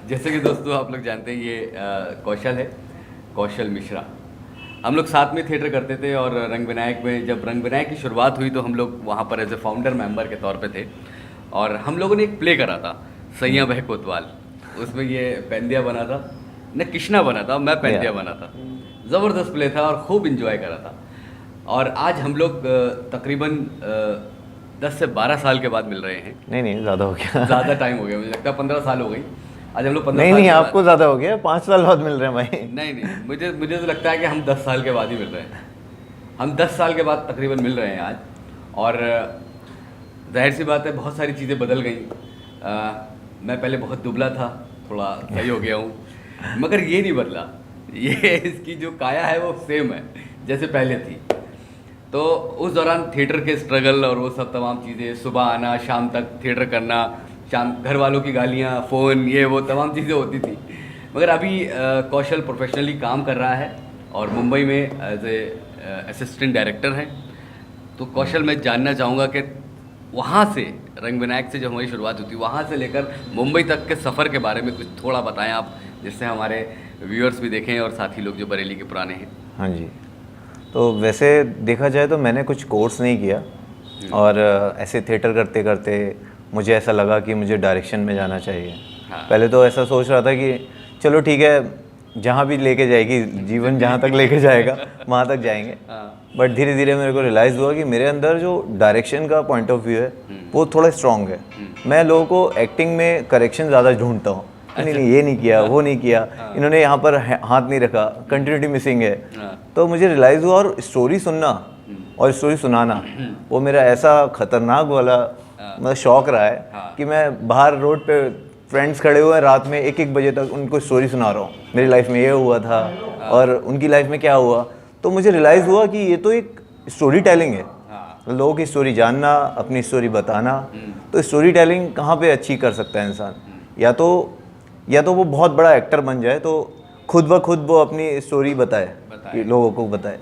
जैसे कि दोस्तों आप लोग जानते हैं ये कौशल है, कौशल मिश्रा। हम लोग साथ में थिएटर करते थे और रंग विनायक में जब रंग विनायक की शुरुआत हुई तो हम लोग वहाँ पर एज ए फाउंडर मेंबर के तौर पे थे और हम लोगों ने एक प्ले करा था सैया बह कोतवाल। उसमें ये पेंदिया बना था, न कृष्णा बना था, मैं पेंदिया बना था। ज़बरदस्त प्ले था और खूब इंजॉय करा था। और आज हम लोग तकरीबन 10 से 12 साल के बाद मिल रहे हैं। नहीं ज़्यादा हो गया। ज़्यादा टाइम हो गया, मुझे लगता है 15 साल हो गई। आज हम लोग 15 नहीं साल आपको ज़्यादा हो गया, 5 साल बाद मिल रहे हैं भाई। नहीं मुझे तो लगता है कि हम 10 साल के बाद ही मिल रहे हैं। हम 10 साल के बाद तकरीबन मिल रहे हैं आज। और जाहिर सी बात है बहुत सारी चीज़ें बदल गई। मैं पहले बहुत दुबला था, थोड़ा सही हो गया हूँ, मगर ये नहीं बदला। ये इसकी जो काया है वो सेम है जैसे पहले थी। तो उस दौरान थिएटर के स्ट्रगल और वो सब तमाम चीज़ें, सुबह आना शाम तक थिएटर करना, शाम घर वालों की गालियाँ, फ़ोन, ये वो तमाम चीज़ें होती थी। मगर अभी कौशल प्रोफेशनली काम कर रहा है और मुंबई में एज ए असिस्टेंट डायरेक्टर हैं। तो कौशल मैं जानना चाहूँगा कि वहाँ से रंग विनायक से जब हमारी शुरुआत हुई थी वहाँ से लेकर मुंबई तक के सफ़र के बारे में कुछ थोड़ा बताएं आप, जिससे हमारे व्यूअर्स भी देखें और साथी लोग जो बरेली के पुराने हैं। हाँ जी, तो वैसे देखा जाए तो मैंने कुछ कोर्स नहीं किया और ऐसे थिएटर करते करते मुझे ऐसा लगा कि मुझे डायरेक्शन में जाना चाहिए। हाँ। पहले तो ऐसा सोच रहा था कि चलो ठीक है, जहाँ भी लेके जाएगी जीवन, जहाँ तक लेके जाएगा वहाँ तक जाएंगे। बट धीरे धीरे मेरे को रियलाइज़ हुआ कि मेरे अंदर जो डायरेक्शन का पॉइंट ऑफ व्यू है वो थोड़ा स्ट्रॉन्ग है। मैं लोगों को एक्टिंग में करेक्शन ज़्यादा ढूंढता हूँ। नहीं ये नहीं किया, वो नहीं किया, इन्होंने यहाँ पर हाथ नहीं रखा, कंटिन्यूटी मिसिंग है। तो मुझे रियलाइज़ हुआ, और स्टोरी सुनना और स्टोरी सुनाना वो मेरा ऐसा खतरनाक वाला मतलब शौक रहा है कि मैं बाहर रोड पे फ्रेंड्स खड़े हुए हैं रात में 1-1 बजे तक उनको स्टोरी सुना रहा हूँ, मेरी लाइफ में ये हुआ था और उनकी लाइफ में क्या हुआ। तो मुझे रियलाइज़ हुआ कि ये तो एक स्टोरी टेलिंग है, लोगों की स्टोरी जानना, अपनी स्टोरी बताना। तो स्टोरी टेलिंग कहाँ पे अच्छी कर सकता है इंसान, या तो वो बहुत बड़ा एक्टर बन जाए तो खुद ब खुद वो अपनी स्टोरी बताए कि लोगों को बताए।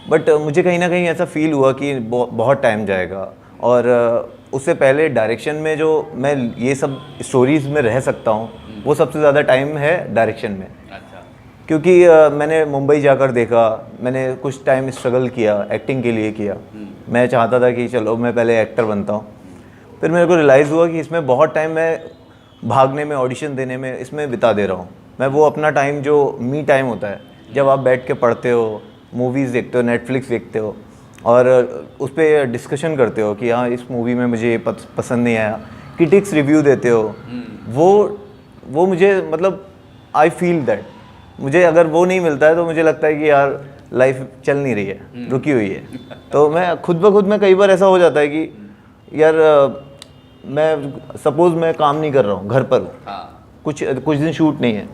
बट मुझे कहीं ना कहीं ऐसा फील हुआ कि बहुत टाइम जाएगा, और उससे पहले डायरेक्शन में जो मैं ये सब स्टोरीज़ में रह सकता हूँ वो सबसे ज़्यादा टाइम है डायरेक्शन में। अच्छा। क्योंकि मैंने मुंबई जाकर देखा, मैंने कुछ टाइम स्ट्रगल किया, एक्टिंग के लिए किया। मैं चाहता था कि चलो मैं पहले एक्टर बनता हूँ, फिर मेरे को रियलाइज़ हुआ कि इसमें बहुत टाइम मैं भागने में, ऑडिशन देने में, इसमें बिता दे रहा हूँ। मैं वो अपना टाइम जो मी टाइम होता है, जब आप बैठ के पढ़ते हो, मूवीज़ देखते हो, नेटफ्लिक्स देखते हो और उस पर डिस्कशन करते हो कि हाँ इस मूवी में मुझे ये पसंद नहीं आया, क्रिटिक्स रिव्यू देते हो, वो मुझे मतलब आई फील दैट मुझे अगर वो नहीं मिलता है तो मुझे लगता है कि यार लाइफ चल नहीं रही है, रुकी हुई है। तो मैं खुद ब खुद में कई बार ऐसा हो जाता है कि यार मैं सपोज़ मैं काम नहीं कर रहा हूँ, घर पर कुछ दिन शूट नहीं है,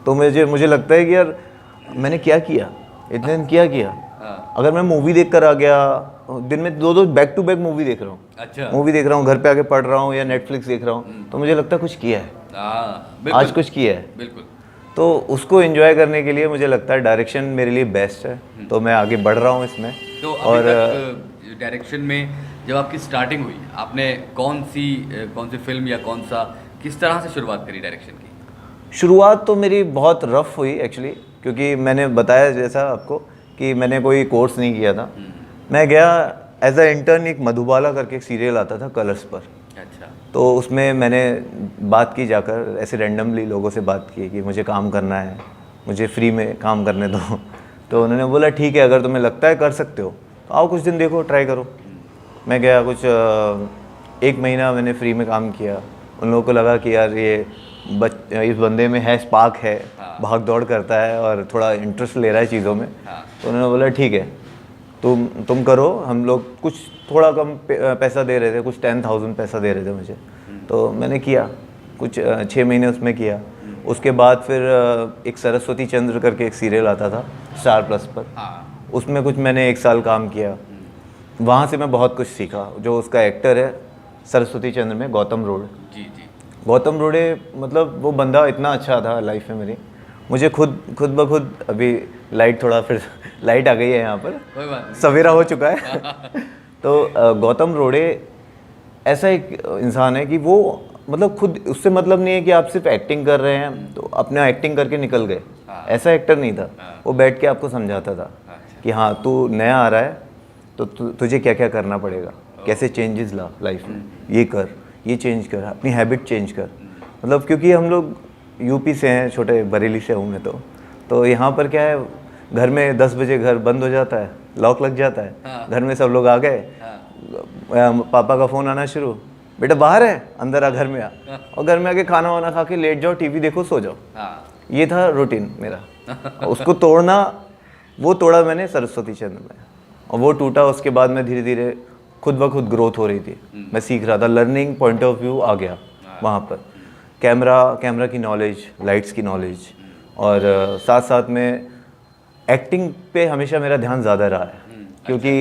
तो मुझे लगता है कि यार मैंने क्या किया, इतने दिन क्या किया। अगर मैं मूवी देख कर आ गया, दिन में 2-2 बैक टू बैक मूवी देख रहा हूँ, अच्छा, मूवी देख रहा हूँ, घर पे आके पढ़ रहा हूँ या नेटफ्लिक्स देख रहा हूँ, तो मुझे लगता है कुछ किया है, आज कुछ किया है। बिल्कुल। तो उसको एंजॉय करने के लिए मुझे लगता है डायरेक्शन मेरे लिए बेस्ट है, तो मैं आगे बढ़ रहा हूँ इसमें। तो अभी तक डायरेक्शन में जब आपकी स्टार्टिंग हुई, आपने कौन सी फिल्म या किस तरह से शुरुआत करी डायरेक्शन की? शुरुआत तो मेरी बहुत रफ़ हुई एक्चुअली, क्योंकि मैंने बताया जैसा आपको कि मैंने कोई कोर्स नहीं किया था। मैं गया एज अ इंटर्न, एक मधुबाला करके एक सीरियल आता था कलर्स पर। अच्छा। तो उसमें मैंने बात की, जाकर ऐसे रैंडमली लोगों से बात की कि मुझे काम करना है, मुझे फ्री में काम करने दो। तो उन्होंने बोला ठीक है, अगर तुम्हें लगता है कर सकते हो तो आओ कुछ दिन देखो, ट्राई करो। मैं गया, कुछ 1 महीना मैंने फ्री में काम किया। उन लोगों को लगा कि यार ये इस बंदे में है, स्पार्क है, भाग दौड़ करता है और थोड़ा इंटरेस्ट ले रहा है चीज़ों में। तो उन्होंने बोला ठीक है तुम करो। हम लोग कुछ थोड़ा कम पैसा दे रहे थे, कुछ 10,000 पैसा दे रहे थे मुझे। तो मैंने किया, कुछ 6 महीने उसमें किया। उसके बाद फिर एक सरस्वती चंद्र करके एक सीरियल आता था स्टार प्लस पर, उसमें कुछ मैंने 1 साल काम किया। वहाँ से मैं बहुत कुछ सीखा। जो उसका एक्टर है सरस्वती चंद्र में, गौतम रोड, गौतम रोडे, मतलब वो बंदा इतना अच्छा था लाइफ में मेरी। मुझे खुद ब खुद अभी लाइट थोड़ा फिर लाइट आ गई है यहाँ पर, कोई बात नहीं, सवेरा हो चुका है। तो गौतम रोडे ऐसा एक इंसान है कि वो मतलब खुद उससे मतलब नहीं है कि आप सिर्फ एक्टिंग कर रहे हैं तो अपना एक्टिंग करके निकल गए, ऐसा एक्टर नहीं था। वो बैठ के आपको समझाता था कि हाँ तू नया आ रहा है तो तुझे क्या क्या करना पड़ेगा, कैसे चेंजेस ला लाइफ में, ये कर, ये चेंज कर, अपनी हैबिट चेंज कर। मतलब क्योंकि हम लोग यूपी से हैं, छोटे बरेली से हूँ मैं, तो यहाँ पर क्या है, घर में 10 बजे घर बंद हो जाता है, लॉक लग जाता है, घर में सब लोग आ गए, पापा का फ़ोन आना शुरू, बेटा बाहर है, अंदर आ, घर में आ, और घर में आके खाना वाना खा के लेट जाओ, टीवी देखो, सो जाओ। ये था रूटीन मेरा। उसको तोड़ना, वो तोड़ा मैंने सरस्वती चंद्र में, और वो टूटा। उसके बाद मैं धीरे धीरे खुद ब खुद ग्रोथ हो रही थी, मैं सीख रहा था, लर्निंग पॉइंट ऑफ व्यू आ गया वहाँ पर। कैमरा की नॉलेज, लाइट्स की नॉलेज, और साथ साथ में एक्टिंग पे हमेशा मेरा ध्यान ज़्यादा रहा है, क्योंकि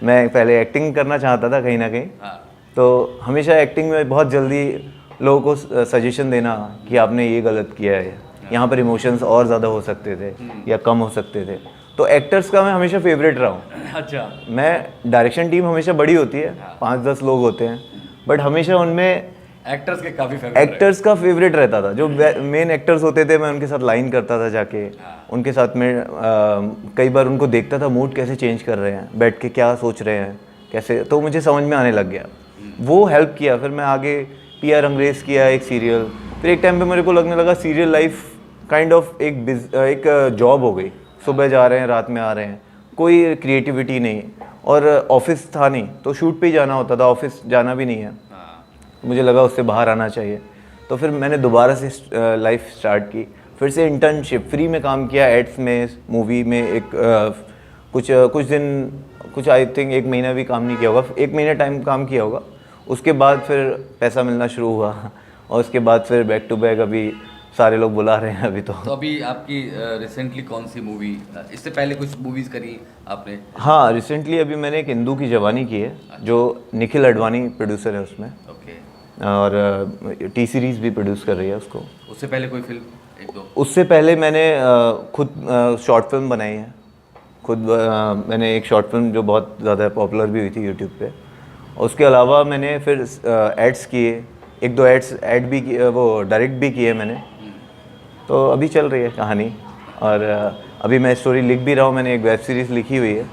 मैं पहले एक्टिंग करना चाहता था कहीं ना कहीं, तो हमेशा एक्टिंग में बहुत जल्दी लोगों को सजेशन देना कि आपने ये गलत किया है, यहाँ पर इमोशंस और ज़्यादा हो सकते थे या कम हो सकते थे। तो एक्टर्स का मैं हमेशा फेवरेट रहा हूँ। अच्छा। मैं डायरेक्शन टीम हमेशा बड़ी होती है, 5-10 लोग होते हैं, बट हमेशा उनमें एक्टर्स के काफ़ी एक्टर्स का फेवरेट रहता था। जो मेन एक्टर्स होते थे मैं उनके साथ लाइन करता था जाके, उनके साथ में कई बार उनको देखता था मूड कैसे चेंज कर रहे हैं, बैठ के क्या सोच रहे हैं कैसे, तो मुझे समझ में आने लग गया। वो हेल्प किया। फिर मैं आगे PR अंग्रेज किया, एक सीरियल। फिर एक टाइम पे मेरे को लगने लगा सीरियल लाइफ काइंड ऑफ एक जॉब हो गई। सुबह जा रहे हैं, रात में आ रहे हैं, कोई क्रिएटिविटी नहीं, और ऑफिस था नहीं, तो शूट पे ही जाना होता था, ऑफिस जाना भी नहीं है। मुझे लगा उससे बाहर आना चाहिए, तो फिर मैंने दोबारा से लाइफ स्टार्ट की। फिर से इंटर्नशिप, फ्री में काम किया, एड्स में, मूवी में, एक कुछ दिन, कुछ आई थिंक 1 महीना भी काम नहीं किया होगा, 1 महीना टाइम काम किया होगा। उसके बाद फिर पैसा मिलना शुरू हुआ, और उसके बाद फिर बैक टू बैक अभी सारे लोग बुला रहे हैं अभी तो अभी आपकी रिसेंटली कौन सी मूवी, इससे पहले कुछ मूवीज़ करी आपने? हाँ, रिसेंटली अभी मैंने एक हिंदू की जवानी की है, जो निखिल अडवाणी प्रोड्यूसर है उसमें, और T सीरीज़ भी प्रोड्यूस कर रही है उसको। उससे पहले कोई फिल्म, 1-2? उससे पहले मैंने खुद शॉर्ट फिल्म बनाई है। खुद मैंने एक शॉर्ट फिल्म जो बहुत ज़्यादा पॉपुलर भी हुई थी यूट्यूब पे। उसके अलावा मैंने फिर एड्स किए, 1-2 ऐड भी किए, वो डायरेक्ट भी किए मैंने। तो अभी चल रही है कहानी, और अभी मैं स्टोरी लिख भी रहा हूँ। मैंने एक वेब सीरीज़ लिखी हुई है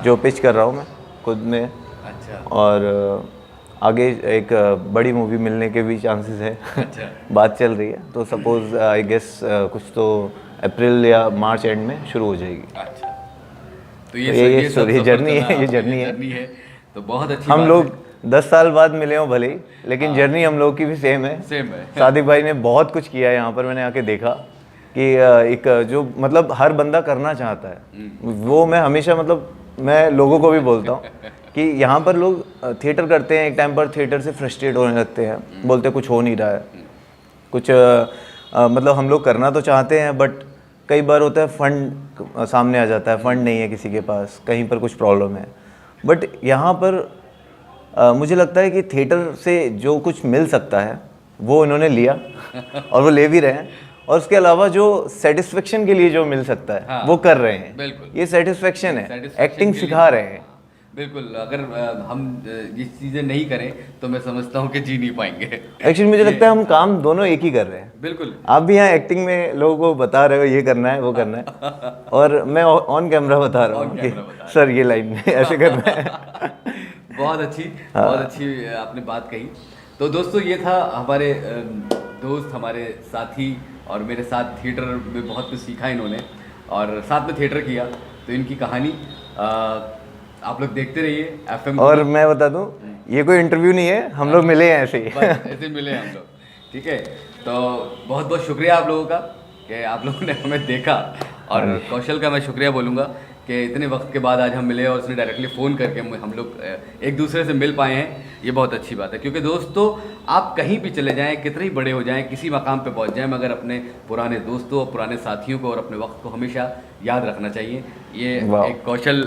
जो पिच कर रहा हूँ मैं खुद में। अच्छा। और आगे एक बड़ी मूवी मिलने के भी चांसेस है। अच्छा। बात चल रही है, तो सपोज आई गेस कुछ तो अप्रैल या मार्च एंड में शुरू हो जाएगी। अच्छा। तो ये स्टोरी जर्नी है, ये जर्नी है। तो बहुत अच्छी हम बात लोग है। 10 साल बाद मिले हो भले ही, लेकिन जर्नी हम लोग की भी सेम है। सादिक भाई ने बहुत कुछ किया है यहाँ पर, मैंने आके देखा कि एक जो मतलब हर बंदा करना चाहता है, वो मैं हमेशा मतलब मैं लोगों को भी बोलता हूँ कि यहाँ पर लोग थिएटर करते हैं, एक टाइम पर थिएटर से फ्रस्ट्रेट होने लगते हैं, बोलते कुछ हो नहीं रहा है, कुछ मतलब हम लोग करना तो चाहते हैं, बट कई बार होता है फंड सामने आ जाता है, फंड नहीं है किसी के पास, कहीं पर कुछ प्रॉब्लम है। बट यहाँ पर मुझे लगता है कि थिएटर से जो कुछ मिल सकता है वो इन्होंने लिया और वो ले भी रहे हैं, और उसके अलावा जो सेटिस्फेक्शन के लिए जो मिल सकता है वो कर रहे हैं। बिल्कुल, ये सेटिस्फेक्शन है, एक्टिंग सिखा रहे हैं। बिल्कुल, अगर हम ये चीज़ें नहीं करें तो मैं समझता हूँ कि जी नहीं पाएंगे। एक्चुअली मुझे लगता है हम काम दोनों एक ही कर रहे हैं। बिल्कुल, आप भी यहाँ एक्टिंग में लोगों को बता रहे हो ये करना है, वो करना है, और मैं ऑन कैमरा बता रहा हूँ कि सर ये लाइन में ऐसे करना है। बहुत अच्छी आपने बात कही। तो दोस्तों, ये था हमारे दोस्त, हमारे साथी, और मेरे साथ थिएटर में बहुत कुछ सीखा इन्होंने, और साथ में थिएटर किया। तो इनकी कहानी आप लोग देखते रहिए FM। और मैं बता दूं, ये कोई इंटरव्यू नहीं है, हम लोग मिले हैं ऐसे ही। ऐसे मिले हैं हम लोग, ठीक है। तो बहुत बहुत शुक्रिया आप लोगों का कि आप लोगों ने हमें देखा, और कौशल का मैं शुक्रिया बोलूँगा कि इतने वक्त के बाद आज हम मिले और उसने डायरेक्टली फ़ोन करके हम लोग एक दूसरे से मिल पाए हैं। ये बहुत अच्छी बात है, क्योंकि दोस्तों आप कहीं भी चले जाएं, कितने ही बड़े हो जाएं, किसी मकाम पे पहुंच जाएं, मगर अपने पुराने दोस्तों और पुराने साथियों को और अपने वक्त को हमेशा याद रखना चाहिए। ये एक कौशल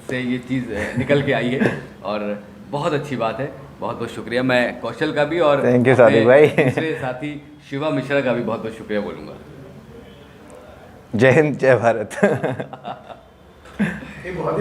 से ये चीज़ निकल के आई है, और बहुत अच्छी बात है। बहुत बहुत शुक्रिया। मैं कौशल का भी और थैंक यू सादिक भाई, दूसरे साथी शिवा मिश्रा का भी बहुत बहुत शुक्रिया बोलूँगा। जय हिंद, जय भारत। बहुत